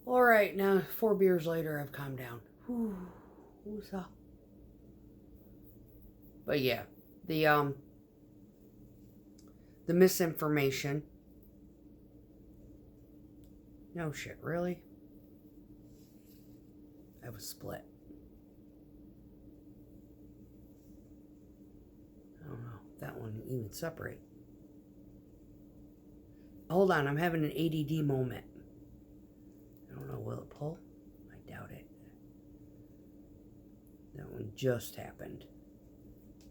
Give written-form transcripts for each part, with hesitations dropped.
All right, now 4 beers later, I've calmed down. Whew, what's up? But yeah, the misinformation. No shit, really? I was split. I don't know if that one even separate. Hold on, I'm having an ADD moment. I don't know, will it pull? I doubt it. That one just happened.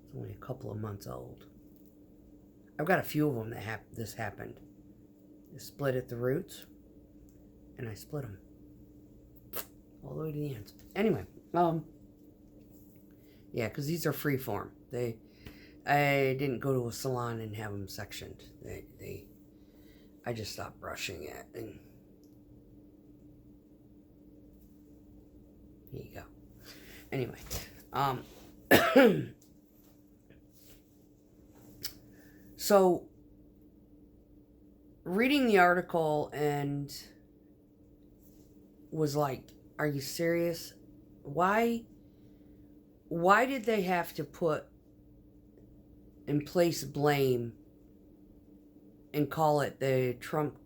It's only a couple of months old. I've got a few of them that this happened. I split at the roots, and I split them all the way to the ends. Anyway, yeah, because these are free form. I didn't go to a salon and have them sectioned. I just stopped brushing it, and here you go. Anyway, so reading the article and was like, are you serious? Why did they have to put and place blame and call it the Trump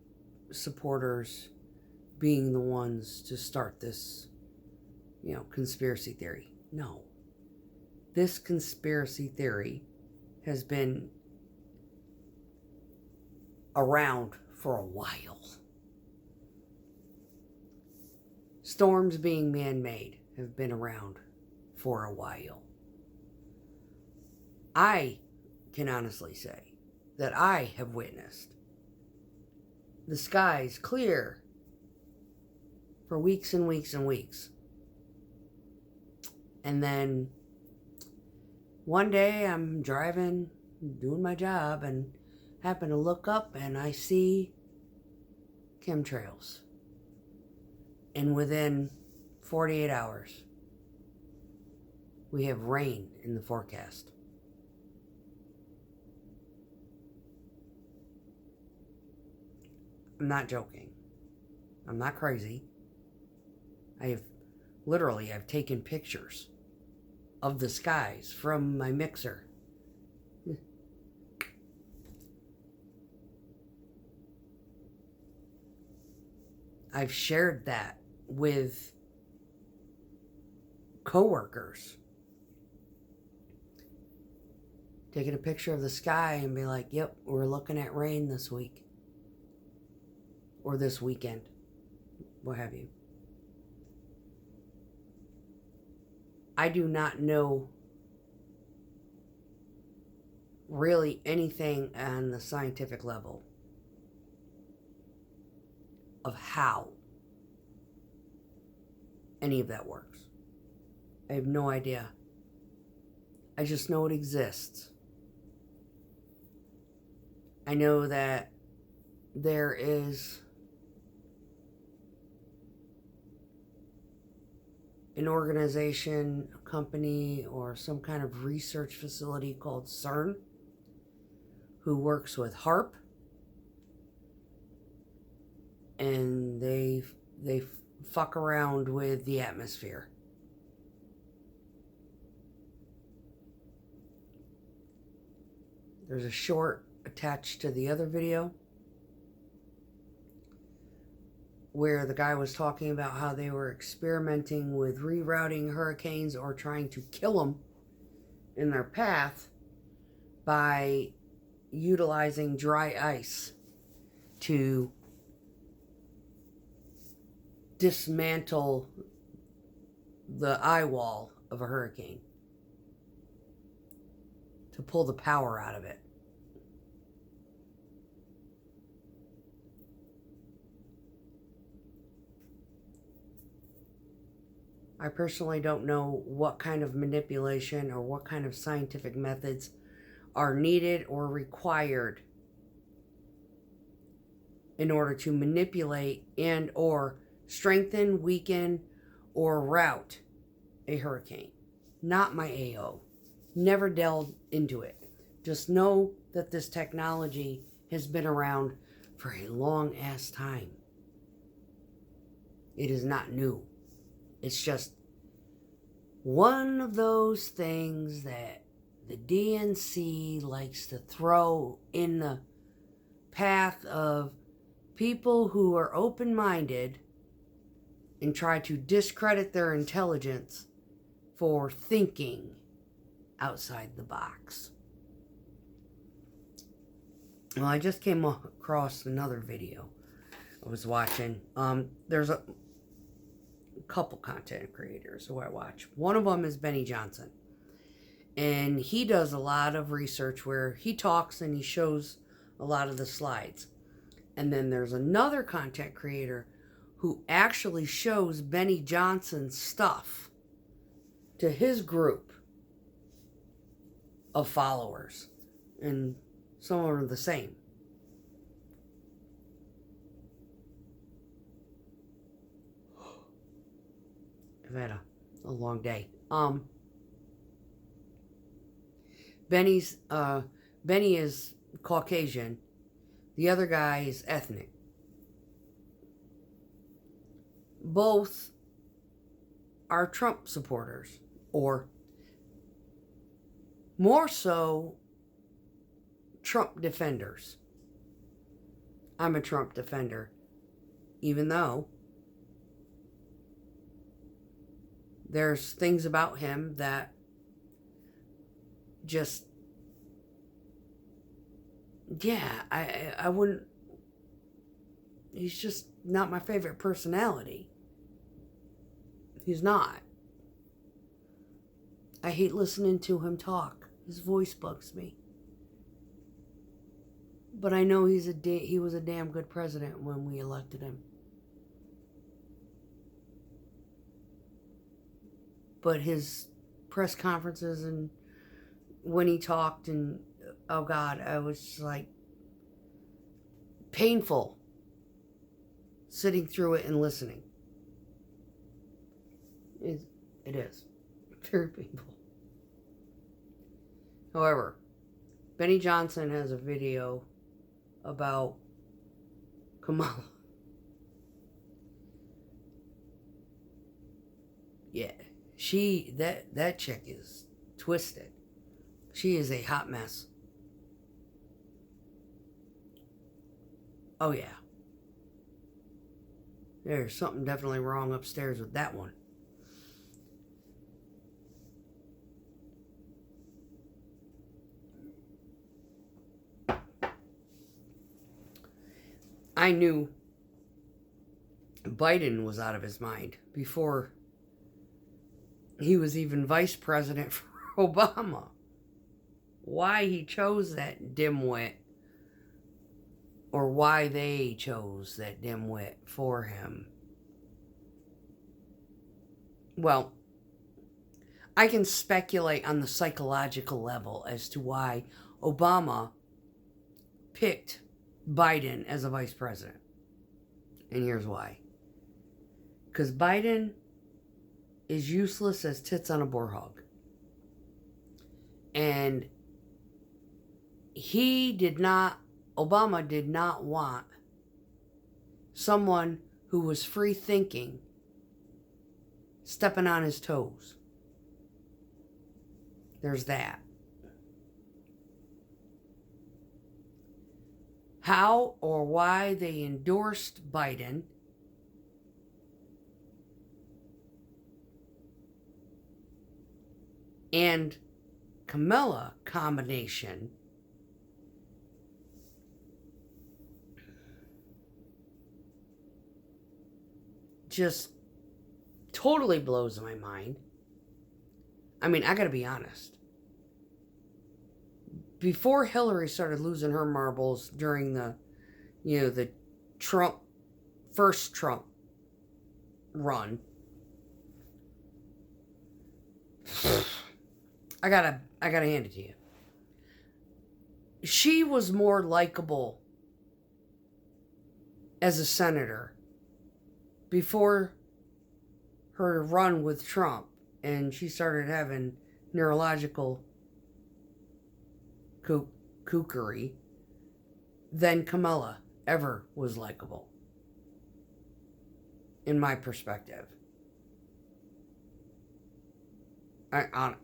supporters being the ones to start this, conspiracy theory? No. This conspiracy theory has been around for a while. Storms being man-made have been around for a while. I can honestly say that I have witnessed the skies clear for weeks and weeks and weeks. And then one day I'm driving, doing my job, and happen to look up and I see chemtrails. And within 48 hours, we have rain in the forecast. I'm not joking. I'm not crazy. I've taken pictures of the skies from my mixer. I've shared that with coworkers. Taking a picture of the sky and be like, yep, we're looking at rain this week. Or this weekend. What have you. I do not know really anything on the scientific level of how any of that works. I have no idea. I just know it exists. I know that there is an organization, a company, or some kind of research facility called CERN who works with HARP, and they fuck around with the atmosphere. There's a short attached to the other video where the guy was talking about how they were experimenting with rerouting hurricanes or trying to kill them in their path by utilizing dry ice to dismantle the eye wall of a hurricane, to pull the power out of it. I personally don't know what kind of manipulation or what kind of scientific methods are needed or required in order to manipulate and or strengthen, weaken, or rout a hurricane. Not my AO. Never delved into it. Just know that this technology has been around for a long ass time. It is not new. It's just one of those things that the DNC likes to throw in the path of people who are open-minded and try to discredit their intelligence for thinking outside the box. Well, I just came across another video I was watching. There's a couple content creators who I watch. One of them is Benny Johnson. And he does a lot of research where he talks and he shows a lot of the slides. And then there's another content creator who actually shows Benny Johnson's stuff to his group of followers. And some of them are the same. I've had a long day. Benny is Caucasian. The other guy is ethnic. Both are Trump supporters, or more so, Trump defenders. I'm a Trump defender, even though there's things about him that just, yeah, I wouldn't, he's just not my favorite personality. He's not. I hate listening to him talk. His voice bugs me. But I know he was a damn good president when we elected him. But his press conferences and when he talked, and oh God, I was just like painful sitting through it and listening. It is very painful. However, Benny Johnson has a video about Kamala. Yeah, that chick is twisted. She is a hot mess. Oh yeah. There's something definitely wrong upstairs with that one. I knew Biden was out of his mind before he was even vice president for Obama. Why he chose that dimwit, or why they chose that dimwit for him. Well, I can speculate on the psychological level as to why Obama picked Biden as a vice president. And here's why. Because Biden is useless as tits on a boar hog. And Obama did not want someone who was free thinking stepping on his toes. There's that. How or why they endorsed Biden and Kamala combination just totally blows my mind. I mean, I gotta be honest. Before Hillary started losing her marbles during the first Trump run, I gotta hand it to you. She was more likable as a senator before her run with Trump, and she started having neurological kookery than Kamala ever was likable. in my perspective.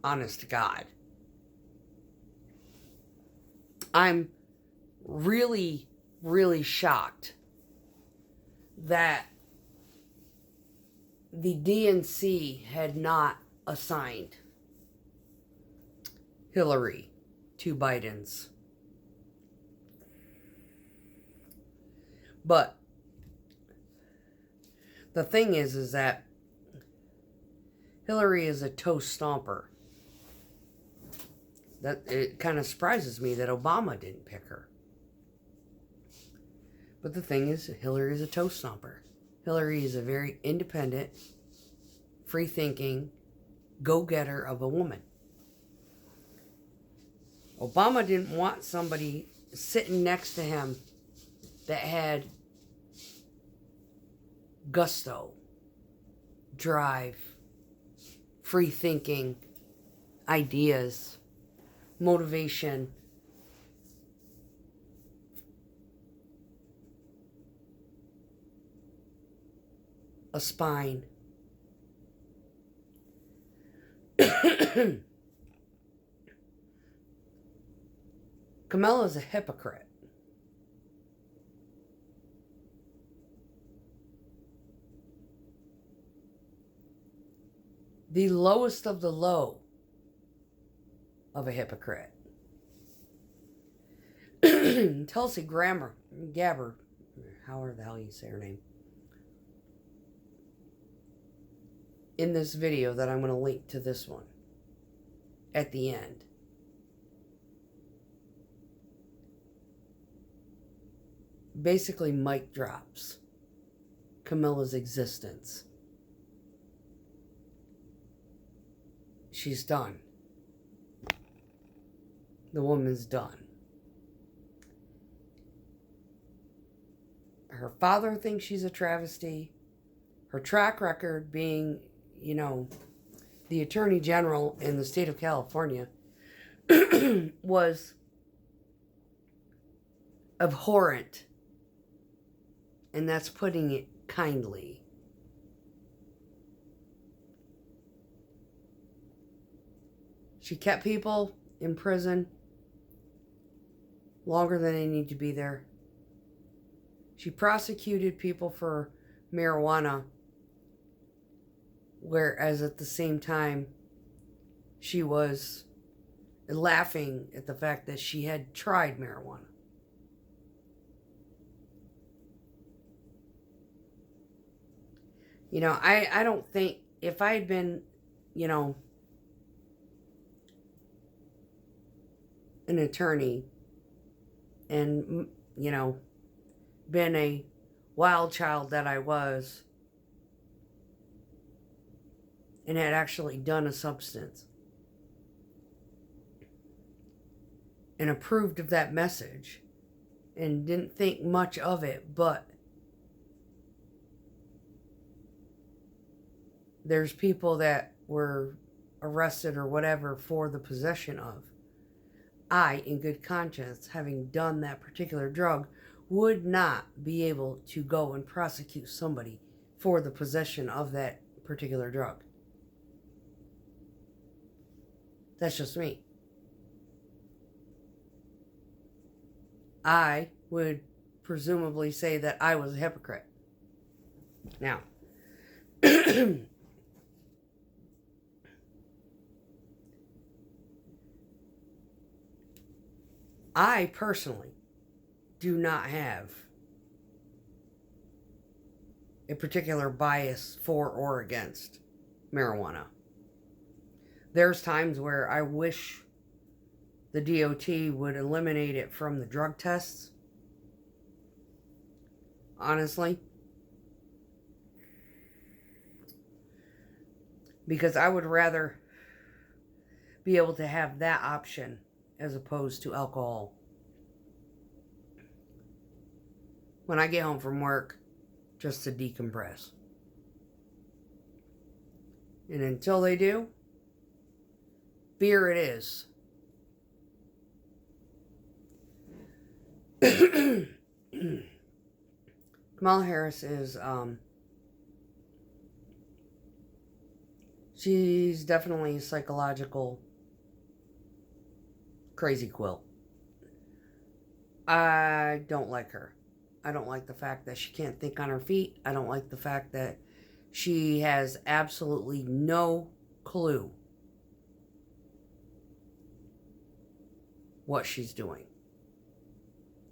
Honest to God. I'm really, really shocked that the DNC had not assigned Hillary to Biden's. But the thing is that Hillary is a toe stomper. That it kind of surprises me that Obama didn't pick her. But the thing is, Hillary is a toe stomper. Hillary is a very independent, free-thinking, go-getter of a woman. Obama didn't want somebody sitting next to him that had gusto, drive, free-thinking, ideas, motivation, a spine. Kamala's a hypocrite. The lowest of the low of a hypocrite. Tulsi Gabbard, however the hell you say her name, in this video that I'm going to link to this one at the end, basically mic drops Camilla's existence. She's done. The woman's done. Her father thinks she's a travesty. Her track record being, the Attorney General in the state of California was abhorrent. And that's putting it kindly. She kept people in prison longer than they need to be there. She prosecuted people for marijuana, whereas at the same time, she was laughing at the fact that she had tried marijuana. I don't think if I had been, an attorney and, been a wild child that I was and had actually done a substance and approved of that message and didn't think much of it, but there's people that were arrested or whatever for the possession of. I, in good conscience, having done that particular drug, would not be able to go and prosecute somebody for the possession of that particular drug. That's just me. I would presumably say that I was a hypocrite. Now, I personally do not have a particular bias for or against marijuana. There's times where I wish the DOT would eliminate it from the drug tests. Honestly. Because I would rather be able to have that option as opposed to alcohol. When I get home from work, just to decompress. And until they do, beer it is. Kamala Harris is She's definitely a psychological crazy quilt. I don't like her. I don't like the fact that she can't think on her feet. I don't like the fact that she has absolutely no clue what she's doing.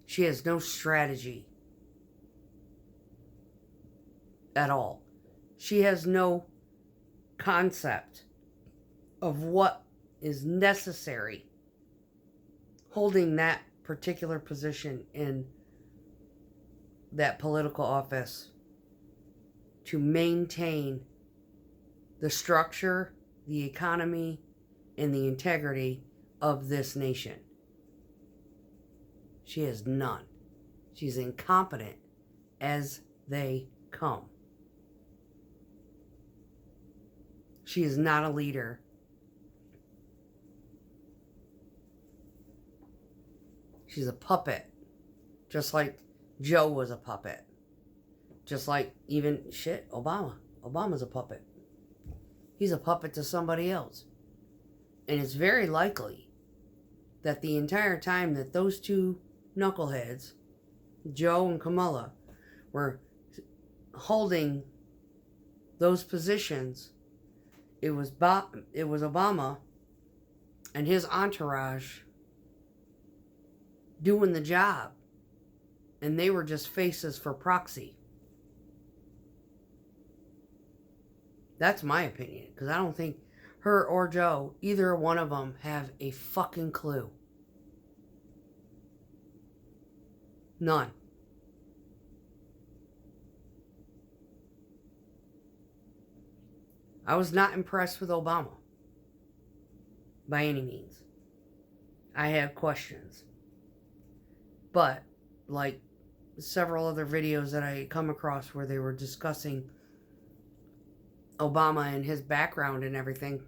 She has no strategy at all. She has no concept of what is necessary holding that particular position in that political office to maintain the structure, the economy, and the integrity of this nation. She has none. She's incompetent as they come. She is not a leader. She's a puppet. Just like Joe was a puppet. Just like even, Obama. Obama's a puppet. He's a puppet to somebody else. And it's very likely that the entire time that those two knuckleheads, Joe and Kamala, were holding those positions, it was Obama and his entourage doing the job, and they were just faces for proxy. That's my opinion, because I don't think her or Joe, either one of them, have a fucking clue. None. I was not impressed with Obama by any means. I have questions. But, like several other videos that I come across where they were discussing Obama and his background and everything,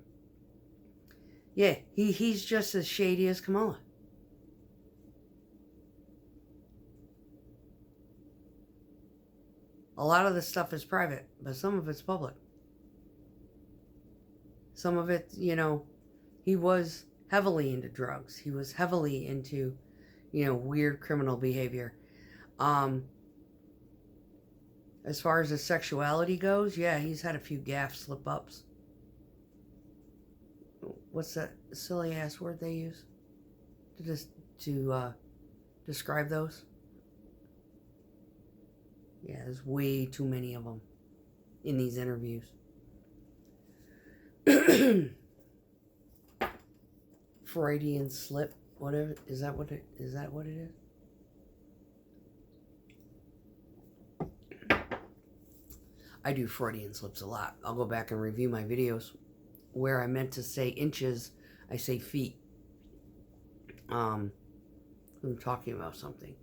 yeah, he's just as shady as Kamala. A lot of this stuff is private, but some of it's public. Some of it, he was heavily into drugs. He was heavily into, weird criminal behavior. As far as his sexuality goes, yeah, he's had a few gaffe slip-ups. What's that silly ass word they use to describe those? Yeah, there's way too many of them in these interviews. Freudian slip, whatever. Is that what it is? I do Freudian slips a lot. I'll go back and review my videos. Where I meant to say inches, I say feet. I'm talking about something.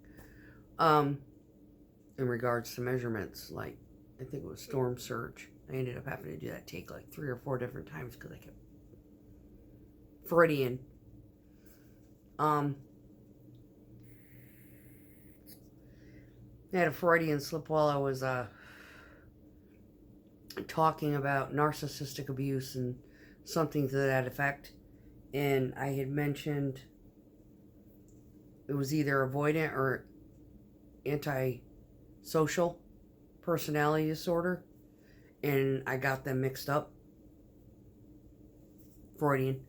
In regards to measurements, like, I think it was storm surge. I ended up having to do that take like 3 or 4 different times because I kept Freudian. I had a Freudian slip while I was talking about narcissistic abuse and something to that effect, and I had mentioned it was either avoidant or antisocial personality disorder, and I got them mixed up. Freudian.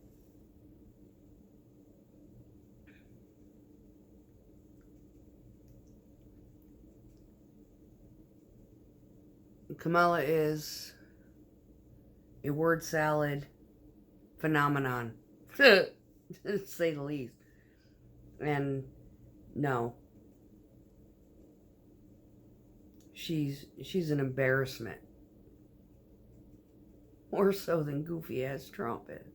Kamala is a word salad phenomenon, to say the least. And no, she's an embarrassment, more so than goofy ass Trump is.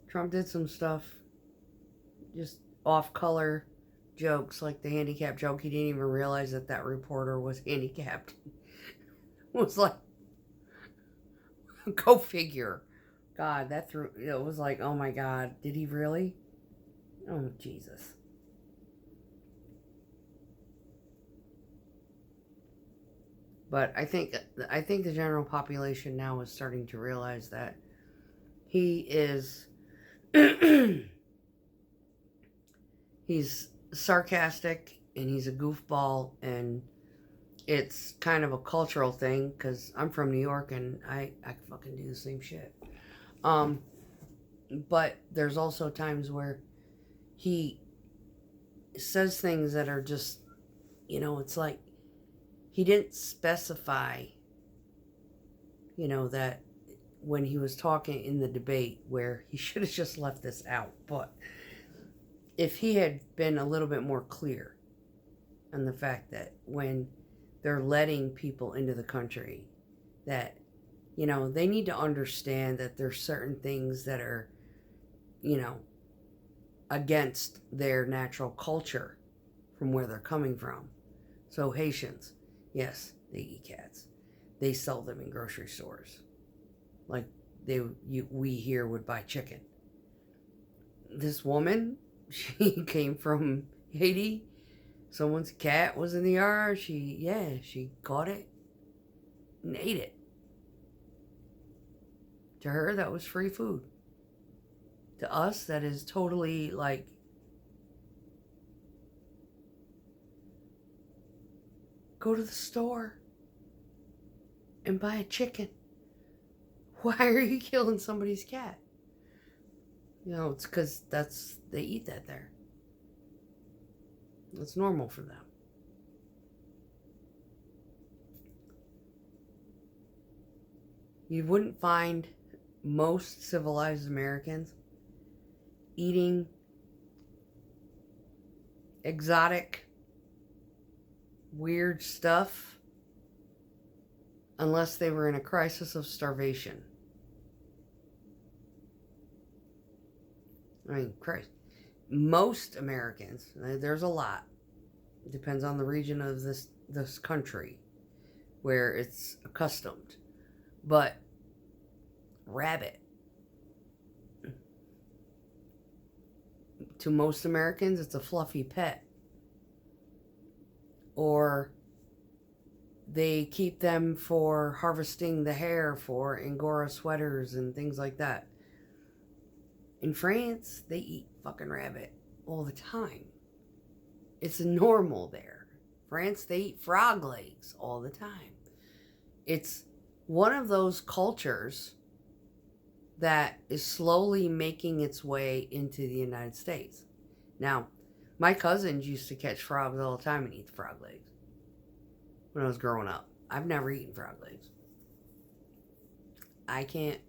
Trump did some stuff, just off color jokes, like the handicap joke. He didn't even realize that reporter was handicapped. It was like, go figure. God, it was like, oh my God, did he really? Oh, Jesus. But I think the general population now is starting to realize that he is he's sarcastic and he's a goofball, and it's kind of a cultural thing because I'm from New York and I fucking do the same shit. But there's also times where he says things that are just, it's like he didn't specify, that when he was talking in the debate, where he should have just left this out. But if he had been a little bit more clear on the fact that when they're letting people into the country, that, they need to understand that there's certain things that are, against their natural culture from where they're coming from. So Haitians, yes, they eat cats. They sell them in grocery stores. Like we here would buy chicken. This woman, she came from Haiti. Someone's cat was in the yard. She caught it and ate it. To her, that was free food. To us, that is totally like, go to the store and buy a chicken. Why are you killing somebody's cat? It's because they eat that there. It's normal for them. You wouldn't find most civilized Americans eating exotic, weird stuff unless they were in a crisis of starvation. I mean, Christ. Most Americans, there's a lot, it depends on the region of this country where it's accustomed, but rabbit, to most Americans, it's a fluffy pet. Or they keep them for harvesting the hair for Angora sweaters and things like that. In France, they eat fucking rabbit all the time. It's normal there. France, they eat frog legs all the time. It's one of those cultures that is slowly making its way into the United States. Now, my cousins used to catch frogs all the time and eat the frog legs when I was growing up. I've never eaten frog legs. I can't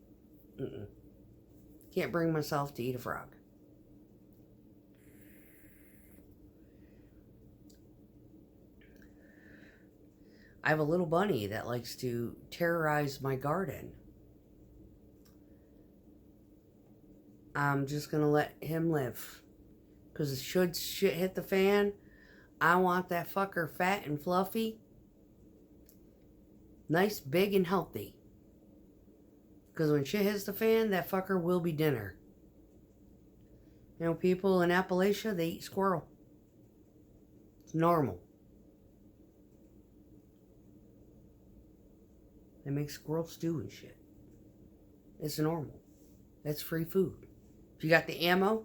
bring myself to eat a frog. I have a little bunny that likes to terrorize my garden. I'm just going to let him live. Because should shit hit the fan, I want that fucker fat and fluffy. Nice, big, and healthy. Because when shit hits the fan, that fucker will be dinner. People in Appalachia, they eat squirrel. It's normal. They make squirrel stew and shit. It's normal. That's free food. If you got the ammo,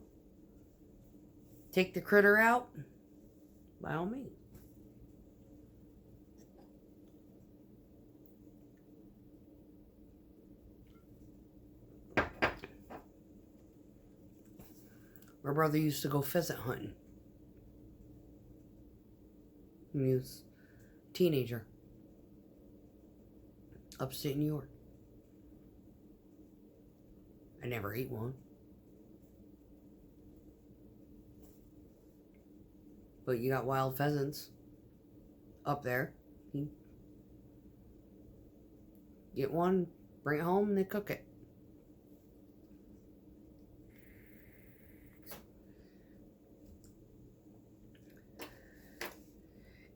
take the critter out, by all means. My brother used to go pheasant hunting when he was a teenager. Upstate New York. I never ate one. But you got wild pheasants up there. You get one, bring it home, and they cook it.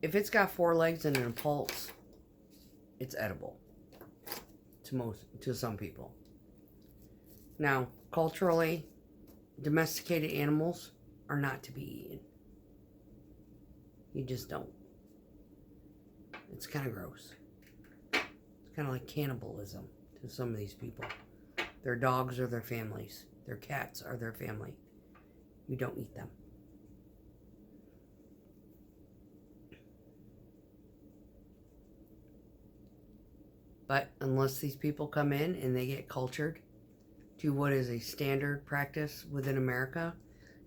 If it's got 4 legs and a pulse, it's edible to some people. Now, culturally, domesticated animals are not to be eaten. You just don't. It's kind of gross. kind of like cannibalism to some of these people. Their dogs are their families. Their cats are their family. You don't eat them. But unless these people come in and they get cultured to what is a standard practice within America,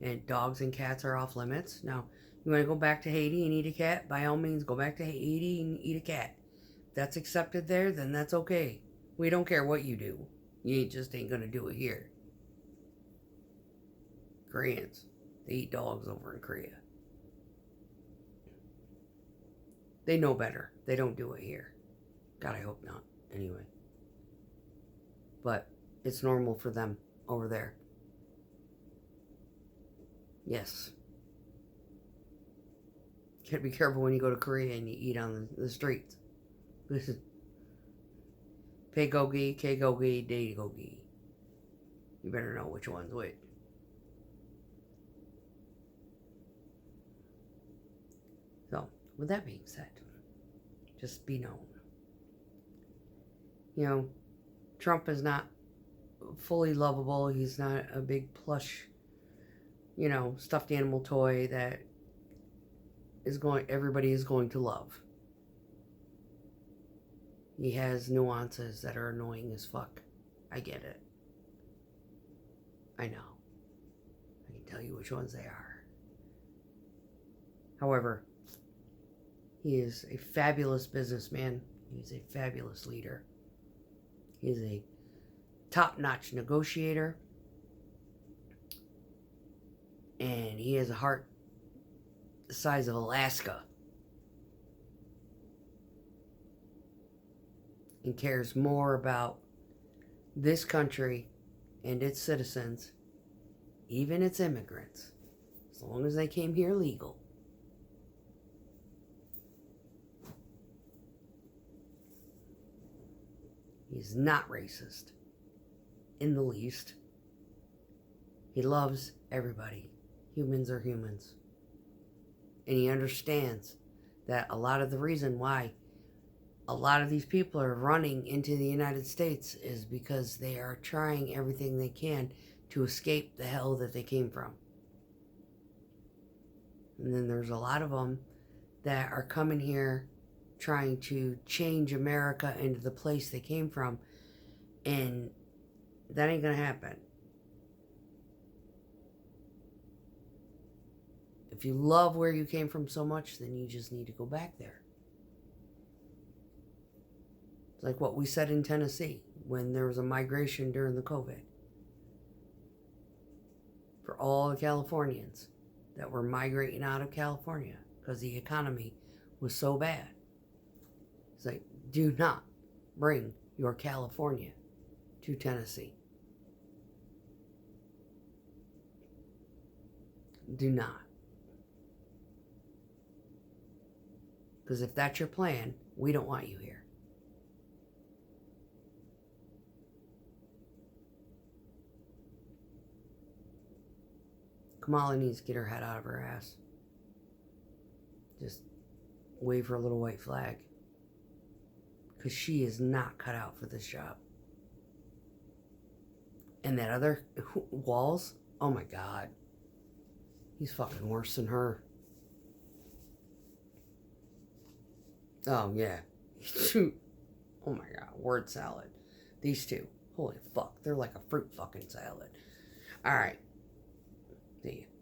and dogs and cats are off limits. Now, you want to go back to Haiti and eat a cat? By all means, go back to Haiti and eat a cat. If that's accepted there, then that's okay. We don't care what you do. You just ain't going to do it here. Koreans, they eat dogs over in Korea. They know better. They don't do it here. God, I hope not. Anyway. But it's normal for them over there. Yes. You gotta be careful when you go to Korea and you eat on the streets. This is Pegogi, Kegogi, Daegogi. You better know which one's which. So, with that being said, just be known. You know, Trump is not fully lovable. He's not a big plush, stuffed animal toy that everybody is going to love. He has nuances that are annoying as fuck. I get it. I know. I can tell you which ones they are. However, he is a fabulous businessman. He's a fabulous leader. He's a top-notch negotiator. And he has a heart the size of Alaska. And cares more about this country and its citizens, even its immigrants, as long as they came here legal. He's not racist in the least. He loves everybody. Humans are humans. And he understands that a lot of the reason why a lot of these people are running into the United States is because they are trying everything they can to escape the hell that they came from. And then there's a lot of them that are coming here trying to change America into the place they came from. And that ain't going to happen. If you love where you came from so much, then you just need to go back there. It's like what we said in Tennessee when there was a migration during the COVID. For all the Californians that were migrating out of California because the economy was so bad. It's like, do not bring your California to Tennessee. Do not. Because if that's your plan, we don't want you here. Kamala needs to get her head out of her ass. Just wave her little white flag. Because she is not cut out for this job. And that other Walls, oh my God. He's fucking worse than her. Oh, yeah. Oh my God. Word salad. These two. Holy fuck. They're like a fruit fucking salad. Alright. See ya.